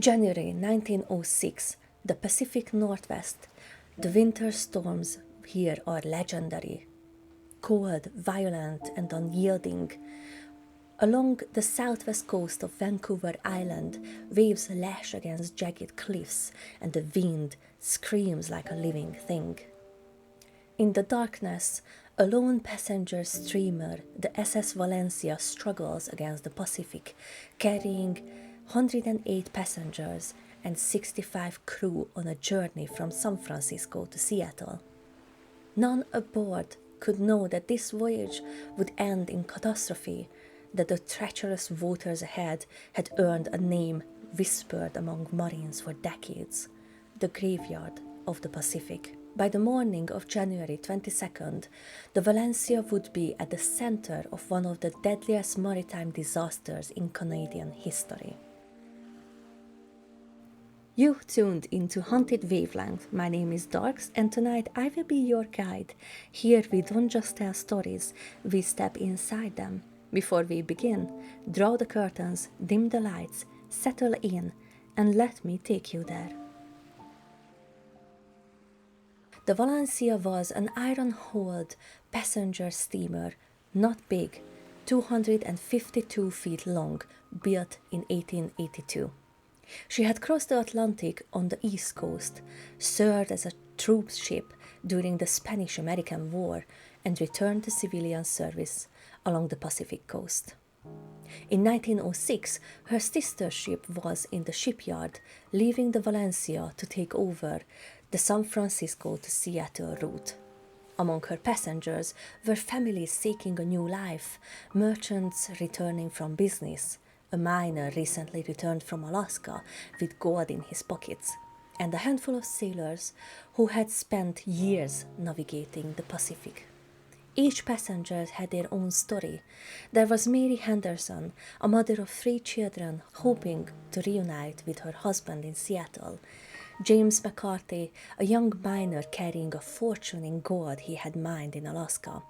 January 1906, the Pacific Northwest. The winter storms here are legendary. Cold, violent, and unyielding. Along the southwest coast of Vancouver Island, waves lash against jagged cliffs, and the wind screams like a living thing. In the darkness, a lone passenger steamer, the SS Valencia, struggles against the Pacific, carrying 108 passengers and 65 crew on a journey from San Francisco to Seattle. None aboard could know that this voyage would end in catastrophe, that the treacherous waters ahead had earned a name whispered among Marines for decades: the graveyard of the Pacific. By the morning of January 22nd, the Valencia would be at the center of one of the deadliest maritime disasters in Canadian history. You tuned into Haunted Wavelength. My name is Darks, and tonight I will be your guide. Here we don't just tell stories, we step inside them. Before we begin, draw the curtains, dim the lights, settle in, and let me take you there. The Valencia was an iron-hulled passenger steamer, not big, 252 feet long, built in 1882. She had crossed the Atlantic on the East Coast, served as a troop ship during the Spanish-American War, and returned to civilian service along the Pacific coast. In 1906, her sister ship was in the shipyard, leaving the Valencia to take over the San Francisco to Seattle route. Among her passengers were families seeking a new life, merchants returning from business, a miner recently returned from Alaska with gold in his pockets, and a handful of sailors who had spent years navigating the Pacific. Each passenger had their own story. There was Mary Henderson, a mother of 3 children, hoping to reunite with her husband in Seattle. James McCarthy, a young miner carrying a fortune in gold he had mined in Alaska.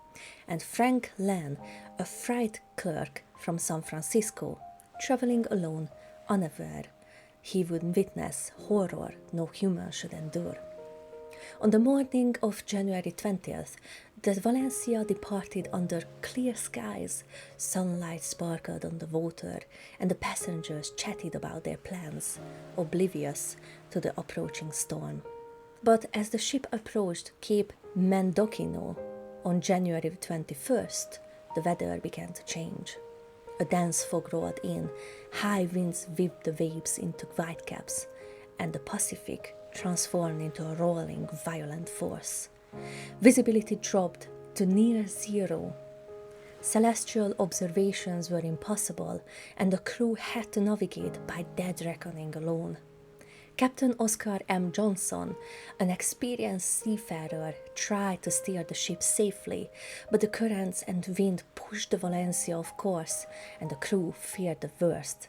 And Frank Lane, a freight clerk from San Francisco, traveling alone, unaware he would witness horror no human should endure. On the morning of January 20th, the Valencia departed under clear skies. Sunlight sparkled on the water, and the passengers chatted about their plans, oblivious to the approaching storm. But as the ship approached Cape Mendocino on January 21st, the weather began to change. A dense fog rolled in, high winds whipped the waves into whitecaps, and the Pacific transformed into a rolling, violent force. Visibility dropped to near zero. Celestial observations were impossible, and the crew had to navigate by dead reckoning alone. Captain Oscar M. Johnson, an experienced seafarer, tried to steer the ship safely, but the currents and wind pushed the Valencia off course, and the crew feared the worst.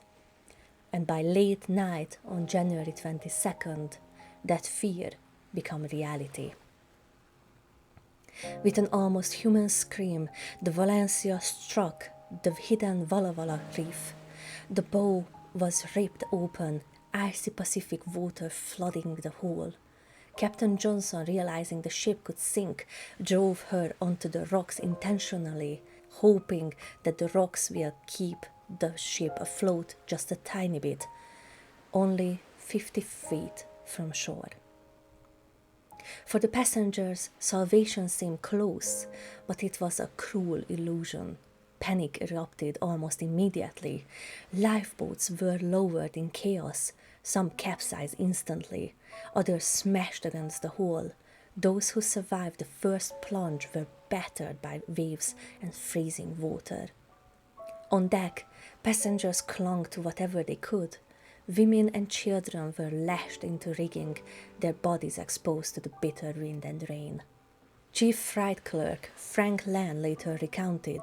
And by late night on January 22nd, that fear became reality. With an almost human scream, the Valencia struck the hidden Walla Walla reef. The bow was ripped open, icy Pacific water flooding the hull. Captain Johnson, realizing the ship could sink, drove her onto the rocks intentionally, hoping that the rocks will keep the ship afloat just a tiny bit, only 50 feet from shore. For the passengers, salvation seemed close, but it was a cruel illusion. Panic erupted almost immediately. Lifeboats were lowered in chaos. Some capsized instantly, others smashed against the hull. Those who survived the first plunge were battered by waves and freezing water. On deck, passengers clung to whatever they could. Women and children were lashed into rigging, their bodies exposed to the bitter wind and rain. Chief Freight Clerk Frank Lane later recounted,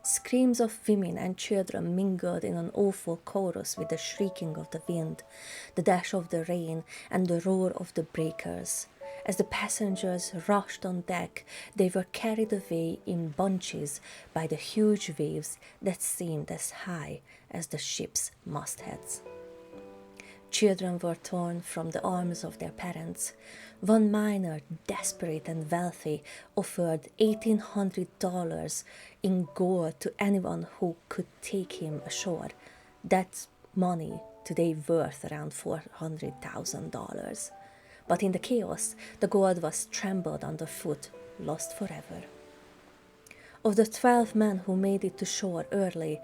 screams of women and children mingled in an awful chorus with the shrieking of the wind, the dash of the rain, and the roar of the breakers. As the passengers rushed on deck, they were carried away in bunches by the huge waves that seemed as high as the ship's mastheads. Children were torn from the arms of their parents. One miner, desperate and wealthy, offered $1,800 in gold to anyone who could take him ashore. That's money today worth around $400,000. But in the chaos, the gold was trampled underfoot, lost forever. Of the 12 men who made it to shore early,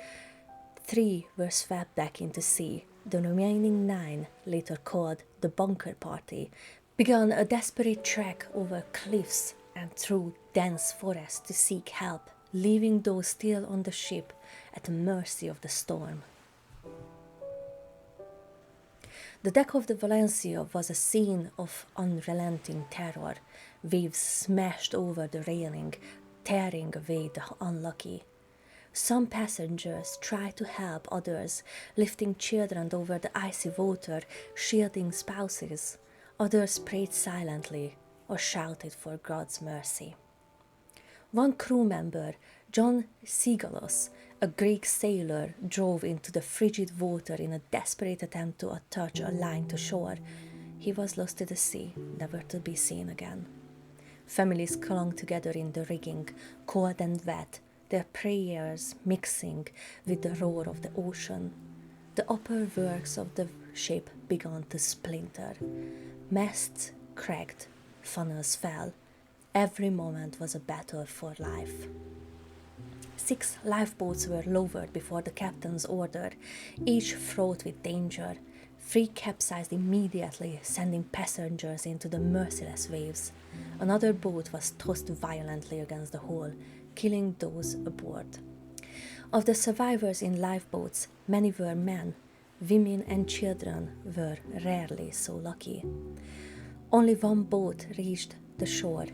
3 were swept back into sea. The remaining 9, later called the Bunker Party, began a desperate trek over cliffs and through dense forests to seek help, leaving those still on the ship at the mercy of the storm. The deck of the Valencia was a scene of unrelenting terror. Waves smashed over the railing, tearing away the unlucky. Some passengers tried to help others, lifting children over the icy water, shielding spouses. Others prayed silently or shouted for God's mercy. One crew member, John Sigalos, a Greek sailor, drove into the frigid water in a desperate attempt to attach a line to shore. He was lost to the sea, never to be seen again. Families clung together in the rigging, cold and wet, their prayers mixing with the roar of the ocean. The upper works of the ship began to splinter. Masts cracked, funnels fell. Every moment was a battle for life. 6 lifeboats were lowered before the captain's order, each fraught with danger. 3 capsized immediately, sending passengers into the merciless waves. Another boat was tossed violently against the hull, killing those aboard. Of the survivors in lifeboats, many were men. Women and children were rarely so lucky. Only one boat reached the shore,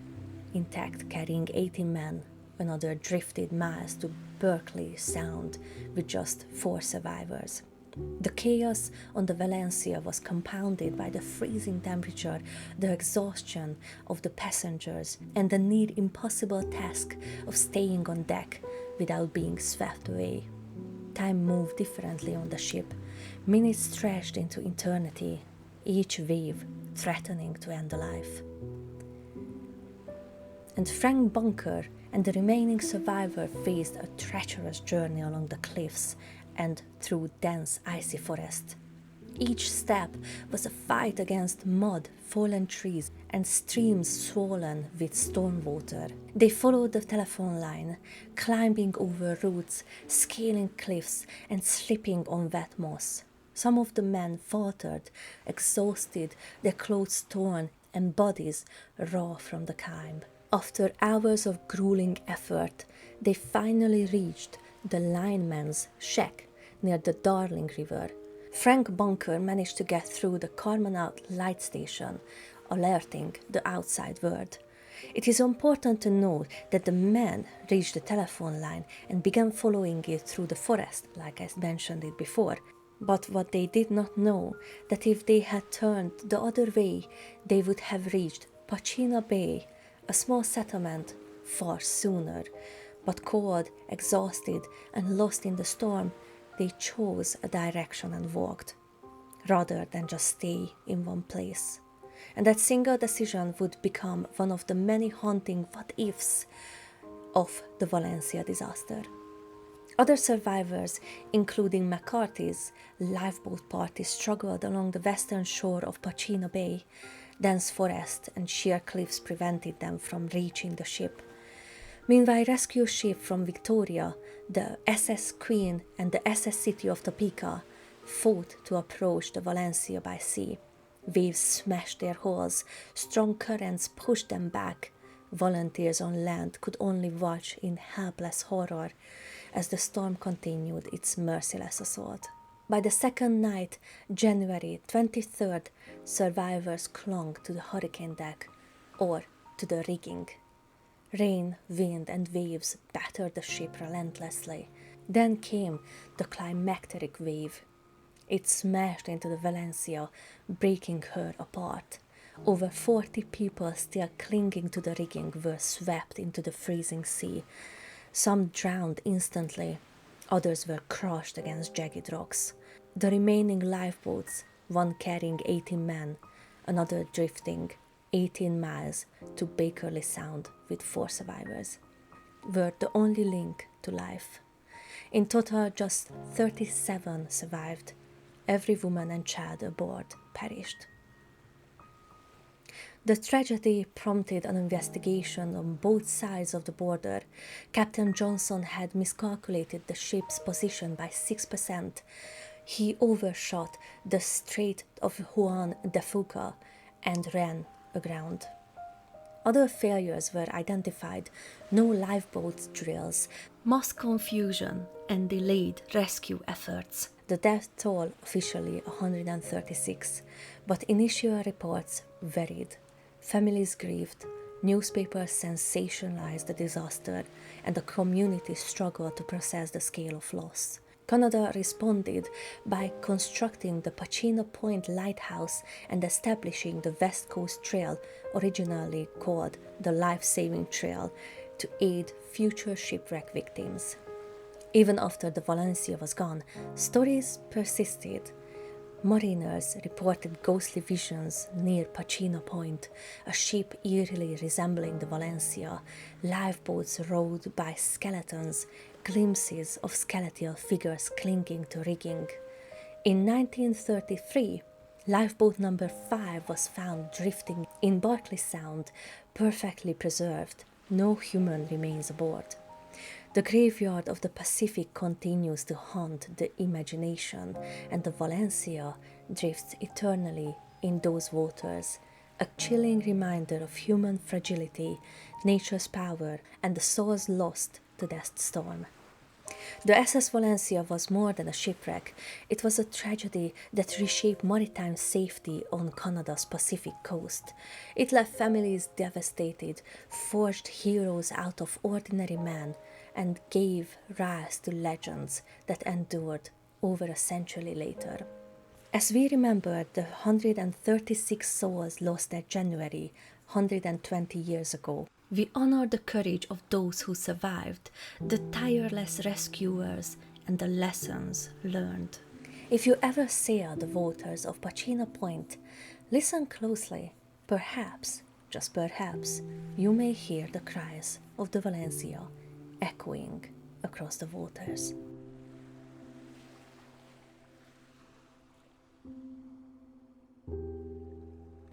intact, carrying 18 men. Another drifted miles to Berkeley Sound with just 4 survivors. The chaos on the Valencia was compounded by the freezing temperature, the exhaustion of the passengers, and the near impossible task of staying on deck without being swept away. Time moved differently on the ship. Minutes stretched into eternity, each wave threatening to end a life. And Frank Bunker and the remaining survivor faced a treacherous journey along the cliffs and through dense icy forest. Each step was a fight against mud, fallen trees, and streams swollen with storm water. They followed the telephone line, climbing over roots, scaling cliffs, and slipping on wet moss. Some of the men faltered, exhausted, their clothes torn, and bodies raw from the climb. After hours of grueling effort, they finally reached the lineman's shack near the Darling River. Frank Bunker managed to get through the Carmanaut light station, alerting the outside world. It is important to note that the men reached the telephone line and began following it through the forest, like I mentioned it before. But what they did not know, that if they had turned the other way, they would have reached Pachina Bay, a small settlement, far sooner. But cold, exhausted, and lost in the storm, they chose a direction and walked, rather than just stay in one place. And that single decision would become one of the many haunting what-ifs of the Valencia disaster. Other survivors, including McCarthy's lifeboat party, struggled along the western shore of Pachina Bay. Dense forest and sheer cliffs prevented them from reaching the ship. Meanwhile, rescue ships from Victoria, the SS Queen and the SS City of Topeka, fought to approach the Valencia by sea. Waves smashed their hulls, strong currents pushed them back. Volunteers on land could only watch in helpless horror as the storm continued its merciless assault. By the second night, January 23rd, survivors clung to the hurricane deck or to the rigging. Rain, wind, and waves battered the ship relentlessly. Then came the climacteric wave. It smashed into the Valencia, breaking her apart. Over 40 people still clinging to the rigging were swept into the freezing sea. Some drowned instantly, others were crushed against jagged rocks. The remaining lifeboats one carrying 18 men, another drifting 18 miles to Bakerley Sound with 4 survivors, were the only link to life. In total, just 37 survived. Every woman and child aboard perished. The tragedy prompted an investigation on both sides of the border. Captain Johnson had miscalculated the ship's position by 6%. He overshot the Strait of Juan de Fuca and ran aground. Other failures were identified: no lifeboat drills, mass confusion, and delayed rescue efforts. The death toll officially 136, but initial reports varied. Families grieved, newspapers sensationalized the disaster, and the community struggled to process the scale of loss. Canada responded by constructing the Pacino Point Lighthouse and establishing the West Coast Trail, originally called the Life-Saving Trail, to aid future shipwreck victims. Even after the Valencia was gone, stories persisted. Mariners reported ghostly visions near Pacino Point, a ship eerily resembling the Valencia, lifeboats rowed by skeletons, glimpses of skeletal figures clinging to rigging. In 1933, lifeboat number 5 was found drifting in Barkley Sound, perfectly preserved. No human remains aboard. The graveyard of the Pacific continues to haunt the imagination, and the Valencia drifts eternally in those waters, a chilling reminder of human fragility, nature's power, and the souls lost to that storm. The SS Valencia was more than a shipwreck. It was a tragedy that reshaped maritime safety on Canada's Pacific coast. It left families devastated, forged heroes out of ordinary men, and gave rise to legends that endured over a century later. As we remember the 136 souls lost that January, 120 years ago, we honor the courage of those who survived, the tireless rescuers, and the lessons learned. If you ever sail the waters of Pacino Point, listen closely. Perhaps, just perhaps, you may hear the cries of the Valencia echoing across the waters.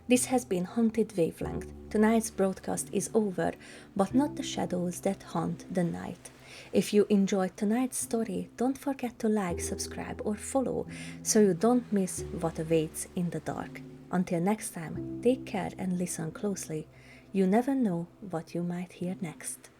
This has been Haunted Wavelength. Tonight's broadcast is over, but not the shadows that haunt the night. If you enjoyed tonight's story, don't forget to like, subscribe, or follow so you don't miss what awaits in the dark. Until next time, take care and listen closely. You never know what you might hear next.